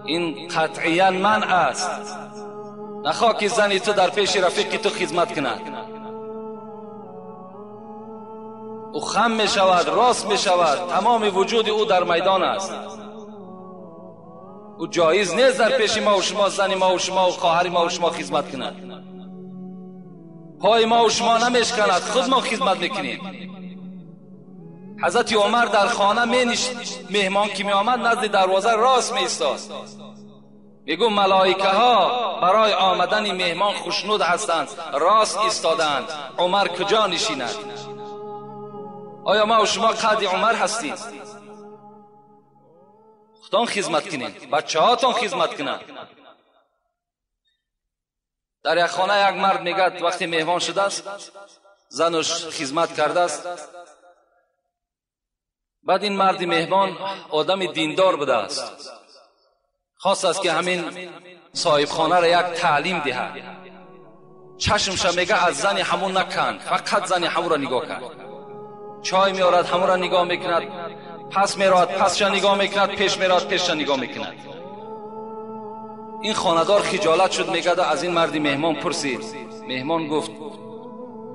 Speaker 1: این قطعیاً منع است. نخواه که زنی تو در پیش رفیقی تو خدمت کند، او خم می شود، راست می شود، تمام وجود او در میدان است. او جایز نیست در پیش ما و شما، زن ما و شما و خواهر ما و شما خدمت کند. پای ما و شما نمیشکند، خود ما خدمت میکنیم. حضرت عمر در خانه مهمان که می آمد نزد دروازه راست می ایستاد. میگو ملائکه ها برای آمدن مهمان خوشنود هستند، راست ایستادند. عمر کجا نشیند؟ آیا ما و شما قد عمر هستیم؟ خودتان خدمت کنید، بچه هاتون خدمت کنند. در یک خانه یک مرد میگد وقتی مهمان شده است، زنش خدمت کرده است، بعد این مرد مهمان آدم دیندار بوده است، خواست است که همین صاحب خانه را یک تعلیم دهد. چشمش میگه از زن همون نکن، فقط زن همون را نگاه کن. چای میارد همون را نگاه میکند، پس میراد پسش نگاه میکند، پیش میراد پیشش نگاه میکند. این خاندار خجالت شد، میگه از این مرد مهمان پرسید. مهمان گفت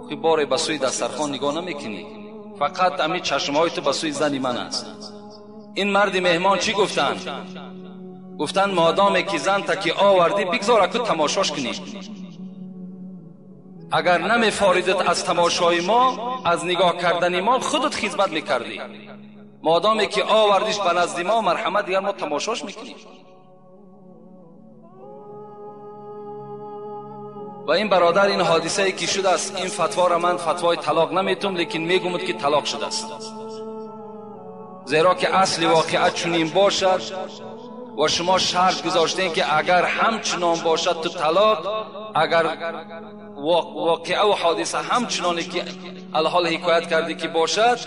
Speaker 1: خی باره به سوی دسترخوان نگاه نمیکنی، فقط امی چشمهای تو به سوی زنی من است. این مرد مهمان چی گفتند؟ گفتند مادام که زن تکی آوردی بگذار که تماشاش کنی. اگر نمیفاریدت از تماشای ما، از نگاه کردن ما، خودت خدمت میکردی. مادامی که آوردیش به نزد ما، مرحمت دیگر ما تماشاش میکنیم. و این برادر این حادثه ای که شده است، این فتوا را من فتوای طلاق نمیتونم، لیکن میگومد که طلاق شده است، زیرا که اصل واقعیت چنین باشد و شما شرط گذاشتین که اگر همچنان باشد تو طلاق، اگر واقعه و حادثه همچنانی که الحال حکایت کردی که باشد،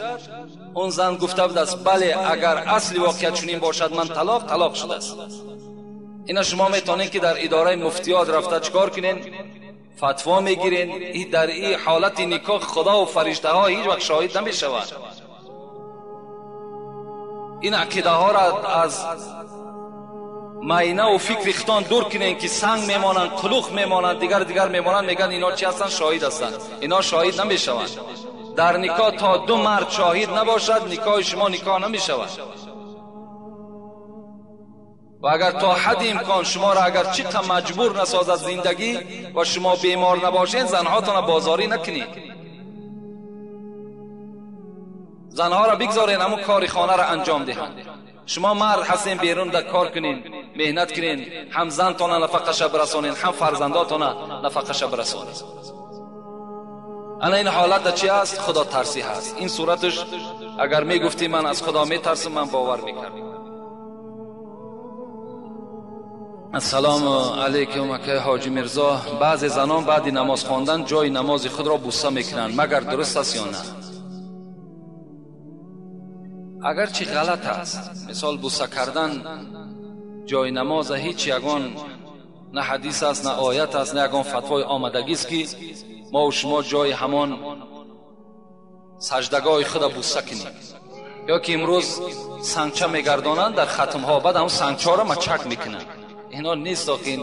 Speaker 1: اون زن گفته بود است بله اگر اصل واقعیت چنین باشد من طلاق شده است. اینا شما میتونین که در اداره مفتیات رفته چکار کنین؟ فتوا میگیرین. در این حالت نکاح خدا و فرشته ها هیچ وقت شاهد نمیشود. این عقیده ها را از معینه و فکر اختان دور کنین که سنگ میمانند، کلوخ میمانند، دیگر میمانند. میگن اینا چی هستند؟ شاهد هستند. اینا شاهد نمیشوند. در نکاح تا دو مرد شاهد نباشد، نکاح شما نکاح نمیشود. و اگر تا حد امکان شما را اگر چقدر مجبور نسازد زندگی و شما بیمار نباشین، زنهاتون بازاری نکنید. زنها را بگذارین همون کار خانه را انجام دهند. شما مرد هستین بیرون در کار کنین، مهنت کنین، هم زنتون نفقش برسانین، هم فرزنداتون نفقش برسانین. انا این حالت چی است؟ خدا ترسی هست. این صورتش اگر میگفتی من از خدا میترسم، من باور میکردم. السلام علیکم اکه حاجی مرزا، بعضی زنان بعد نماز خواندن جای نماز خود را بوسه میکنند، مگر درست است یا نه؟ اگر چی غلط است، مثال بوسه کردن جای نماز هیچ یگان نه حدیث است، نه آیت است، نه یگان فتوای آمدگی است که ما و شما جای همان سجدگاه خود بوسه کنیم. یا که امروز سنگچه میگردانند در ختم ها، بعد هم سنگچه را مچک میکنند. اینا نیست که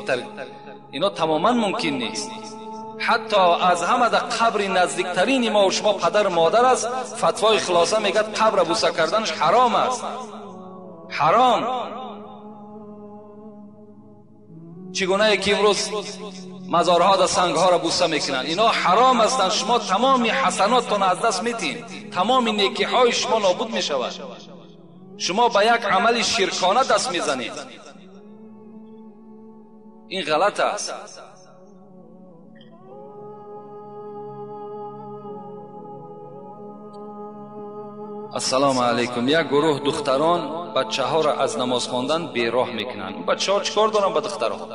Speaker 1: اینا تماما ممکن نیست. حتی از همه در قبر نزدیکترین ما و شما پدر و مادر است، فتوای خلاصه میگه قبر بوسه کردنش حرام است. حرام. چگونه که امروز مزارها در سنگها را بوسه میکنن، اینا حرام هستند. شما تمامی حسناتتون از دست میتین، تمامی نیکی های شما نابود میشود. شما به یک عمل شرکانه دست میزنید. این غلط است. السلام علیکم. یک گروه دختران بچه ها را از نماز خواندن بیراه میکنند. بچه ها چکار دارن با دخترها؟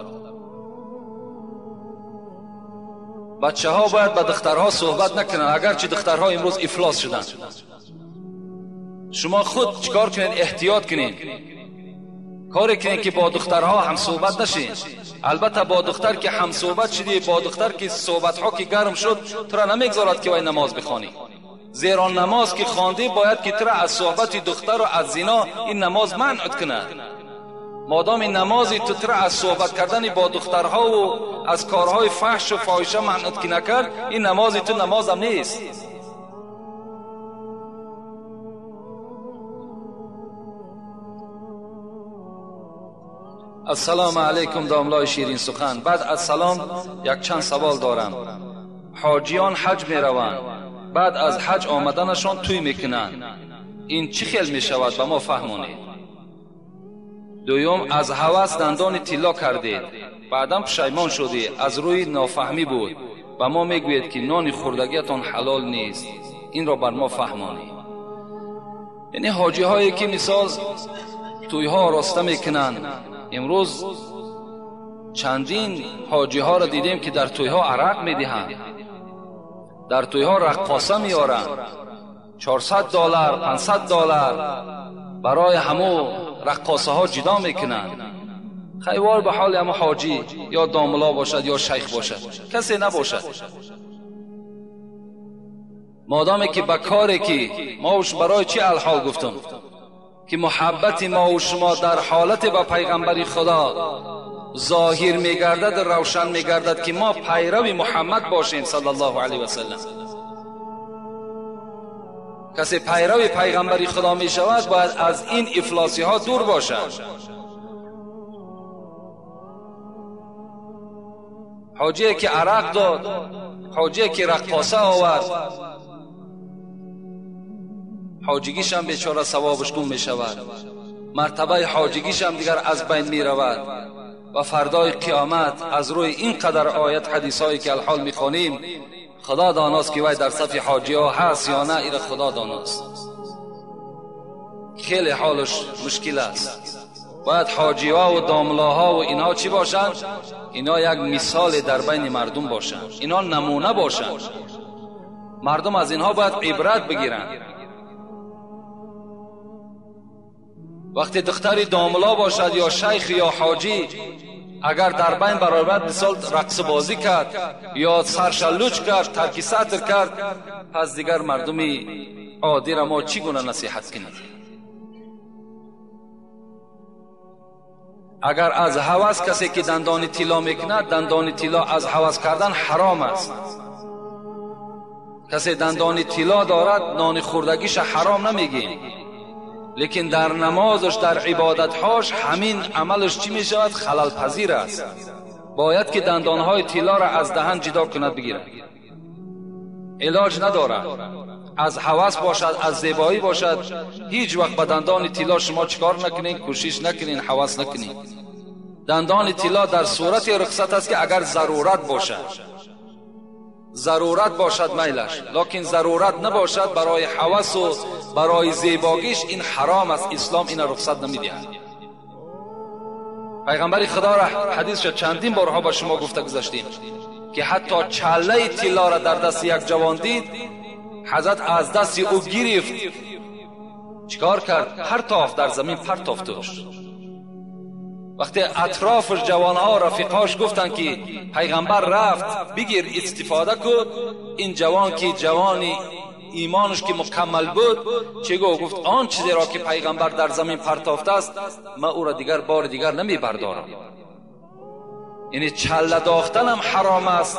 Speaker 1: بچه ها باید با دخترها صحبت نکنن، اگرچه دخترها امروز افلاس شدن. شما خود چکار کنین؟ احتیاط کنین، کاری کنین که با دخترها هم صحبت نشین. البته با دختر که هم صحبت شدی، با دختر که صحبت ها که گرم شد، تو را نمیگذارد که وای نماز بخوانی. زیرا نماز که خواندی باید که ترا از صحبت دختر و از زنا این نماز منع کند. مادام این نمازی تو ترا از صحبت کردن با دخترها و از کارهای فحش و فاحشه منع نکرد، این نمازی تو نمازم نیست. السلام علیکم داملای شیرین سخن. بعد از سلام یک چند سوال دارم. حاجیان حج می روند، بعد از حج آمدنشان توی میکنند، این چی خیل می شود به ما فهمونید؟ دویم، از هوس دندان طلا کردید، بعدم پشیمان شدی، از روی نافهمی بود، و ما میگوید که نان خوردگیتان حلال نیست، این را بر ما فهمانید. یعنی حاجی هایی که مثال توی ها راسته میکنند، امروز چندین حاجی ها را دیدیم که در توی ها عرق میدهند، در توی ها رقاصه میارند، $400 $500 برای همو رقاصه ها جدا میکنند. خیوار به حال همو حاجی یا داملا باشد یا شیخ باشد، کسی نباشد. مادامی که به کاری که ما برای چی الحال گفتم که محبت ما و شما در حالت با پیغمبر خدا ظاهر میگردد، روشن میگردد که ما پیرو محمد باشیم صلی الله علیه و سلم. کسی پیرو پیغمبر خدا می شود باید از این افلاسی ها دور باشد. حاجی که عرق داد، حاجی که رقاصه آورد، حاجگیش هم بیچاره ثوابش گم می شود، مرتبه حاجگیش هم دیگر از بین می رود و فردای قیامت از روی این قدر آیت حدیث هایی که الحال می خوانیم خدا داناست که وای در صف حاجی ها هست یا نه، ایره خدا داناست. خیلی حالش مشکل است. باید حاجی ها و داملا ها و اینها چی باشند؟ اینا یک مثال در بین مردم باشند، اینا نمونه باشند، مردم از اینها باید عبرت بگیرند. وقتی دختری داملا باشد یا شیخ یا حاجی اگر در بین برابر مثال رقص بازی کرد یا سرشلوچ کرد، ترک سطر کرد، پس دیگر مردمی عادی را ما چی گونه نصیحت کنیم؟ اگر از هوس کسی که دندان طلا میکند، دندان طلا از هوس کردن حرام است. کسی دندان طلا دارد نان خوردگیش حرام نمیگیم، لیکن در نمازش در عبادتهاش همین عملش چی می شود؟ خلل پذیر است. باید که دندانهای طلا را از دهن جدا کند بگیرد، علاج ندارد. از هوس باشد، از زیبایی باشد، هیچ وقت به دندان طلا شما چکار نکنین، کوشش نکنین، هوس نکنین. دندان طلا در صورت رخصت است که اگر ضرورت باشد، ضرورت باشد میلش، لکن ضرورت نباشد برای هوس و برای زیباگیش این حرام است. اسلام این رخصت نمیدهد. پیغمبر خدا را حدیثش چندین بارها با شما گفته گذاشتیم که حتی چله طلا را در دست یک جوان دید، حضرت از دست او گرفت، چیکار کرد؟ پرتافت در زمین، پرتافتش. وقتی اطرافش جوانها رفیقاش گفتن که پیغمبر رفت بگیر استفاده کن، این جوان که جوانی ایمانش که مکمل بود چه گفت؟ آن چیزی را که پیغمبر در زمین پرتافته است من او را دیگر بار دیگر نمی بردارم. یعنی چله داختن هم حرام است،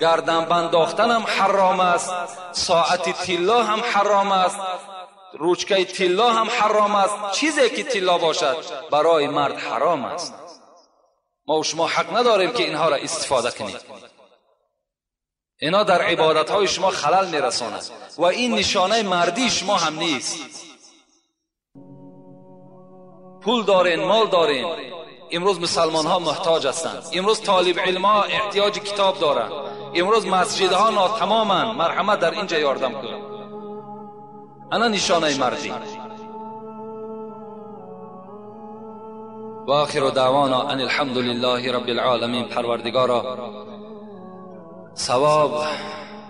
Speaker 1: گردن بند داختن هم حرام است، ساعت طلا هم حرام است، روچکه طلا هم حرام است. چیزی که طلا باشد برای مرد حرام است. ما و شما حق نداریم که اینها را استفاده کنیم. اینا در عبادتهای شما خلل میرساند و این نشانه مردی شما هم نیست. پول دارین، مال دارین، امروز مسلمان ها محتاج هستند، امروز طالب علم ها احتیاج کتاب دارند، امروز مسجد ها ناتمامند، مرحمت در اینجا یاردم کن. انا نشانه مردی. و آخر دعوانا ان الحمد لله رب العالمین. پروردگارا ثواب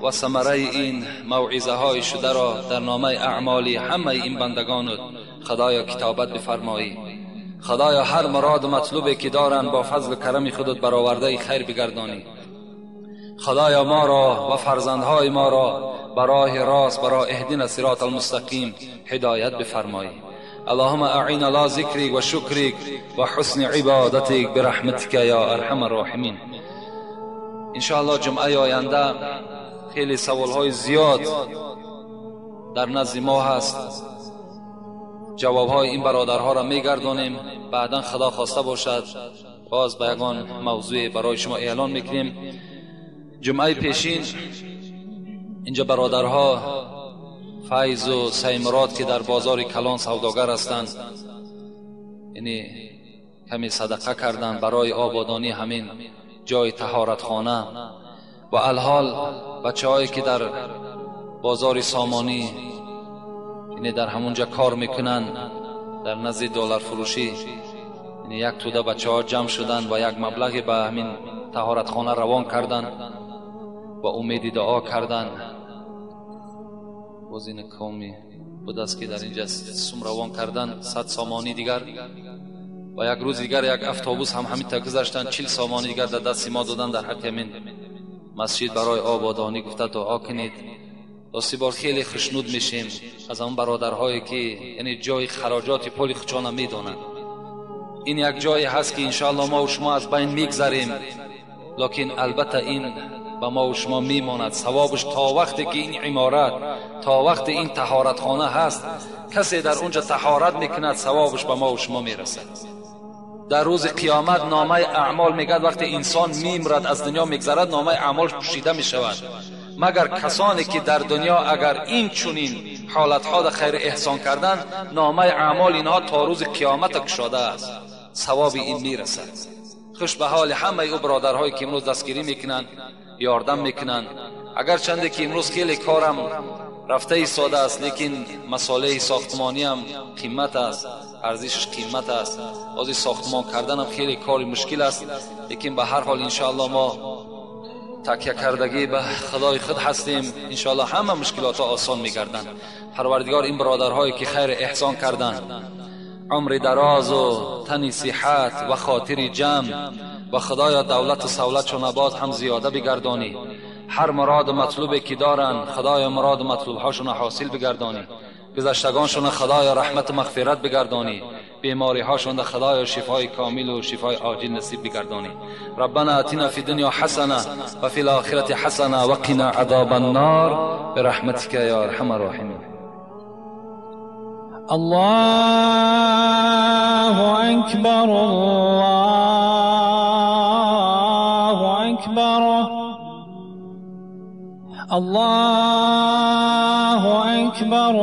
Speaker 1: و ثمره این موعظه های شده را در نامه اعمالی همه این بندگانت خدایا کتابت بفرمایی. خدایا هر مراد و مطلوبی که دارند با فضل و کرم خودت برآورده خیر بگردانی. خدایا ما را و فرزندهای ما را برای راست، برای اهدنا صراط المستقیم هدایت بفرمایی. اللهم اعین علی ذکرک و شکرک و حسن عبادتک برحمتک یا ارحم الراحمین. انشاءالله جمعه آینده خیلی سوالهای زیاد در نزد ما هست، جوابهای این برادرها را میگردانیم. بعدا خدا خواسته باشد باز به یگان موضوع برای شما اعلان میکنیم. جمعه پیشین اینجا برادرها فیض و سیمراد که در بازار کلان سوداگر هستند، یعنی کمی صدقه کردند برای آبادانی همین جای طهارتخانه و الحال بچه هایی که در بازار سامانی یعنی در همونجا کار میکنن در نزد دلار فروشی، یعنی یک توده بچه ها جمع شدن و یک مبلغی به همین طهارتخانه روان کردن و امید دعا کردن. باز این قومی بود است که در اینجا سوم روان کردن 100 سامانی دیگر و یک روز دیگر یک اتوبوس هم همین تا گذاشتن 40 سامانی دیگر در دست ما دادن در حق همین مسجد برای آبادانی. گفته دعا کنید. دستی بار خیلی خشنود میشیم از اون برادرهایی که یعنی جای خراجات پول خچانه میدونن. این یک جایی هست که انشاءالله ما و شما از بین میگذریم، لکن البته این با ما و شما میماند. ثوابش تا وقتی که این عمارت، تا وقتی این طهارتخانه هست، کسی در اونجا طهارت میکند ثوابش به ما و شما میرسد. در روز قیامت نامه اعمال میگد وقتی انسان میمیرد از دنیا میگذرد نامه اعمالش پوشیده میشود، مگر کسانی که در دنیا اگر این چنین حالتها در خیر احسان کردن نامه اعمال اینها تا روز قیامت کشاده است، ثواب این میرسد. خوش به حال همه او برادرهایی که امروز دستگیری میکنن، یاردم میکنن. اگر چنده که امروز خیلی کارم رفته ایستاده است، لیکن مسئله ساختمانی هم قیمت است، ارزشش قیمت است. بازی ساختمان کردن هم خیلی کار مشکل است، لیکن به هر حال انشاءالله ما تکیه کردگی به خدای خود هستیم. انشاءالله همه مشکلات آسان میگردن. پروردگار این برادرهایی که خیر احسان کردن عمر دراز و تن صحت و خاطر جمع و خدایا دولت و سهولت چون باز هم زیاده بگردانی. هر مراد و مطلوبی که دارن خدایا مراد و مطلوب هاشون حاصل بگردانی. گذشتگانشون خدایا رحمت و مغفرت بگردانی. بیماری هاشون خدایا شفای کامل و شفای عاجل نصیب بگردانی. ربنا آتنا فی الدنیا حسنه و فی الاخره حسنه و قنا عذاب النار برحمتک یا ارحم الراحمین.
Speaker 2: الله اکبر، الله اکبر، الله اکبر،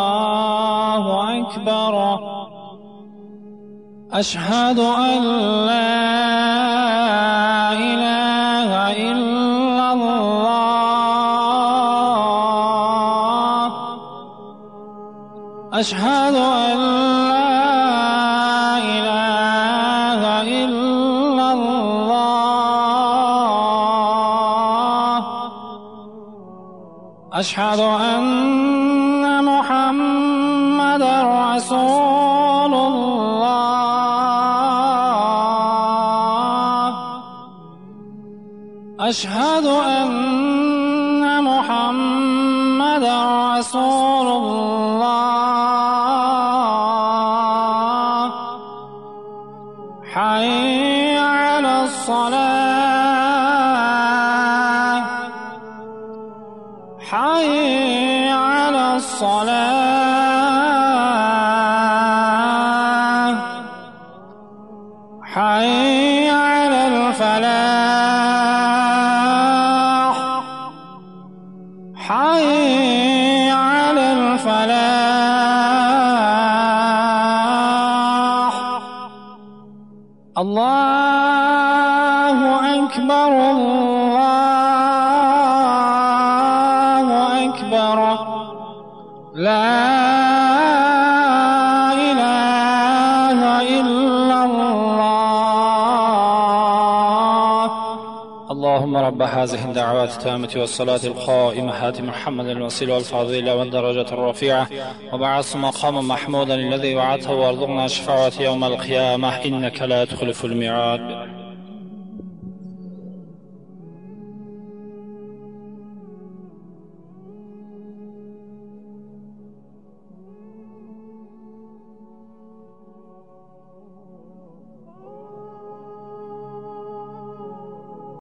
Speaker 2: الله اکبر. اشهد ان لا اله الا الله، اشهد ان لا اله الا الله، اشهد ان محمد رسول الله، اشهد ان محمد رسول الله. حي على الصلاة، حي على الصلاة، حي على الفلاح، حي على الفلاح. الله أكبر، الله أكبر. لا إله إلا الله. اللهم رب هذه الدعوات التامة والصلاة القائمة آت محمد الوسيلة والفضيلة والدرجة الرفيعة وبعث مقاما محمودا الذي وعدته وارزقنا شفاعته يوم القيامة إنك لا تخلف الميعاد.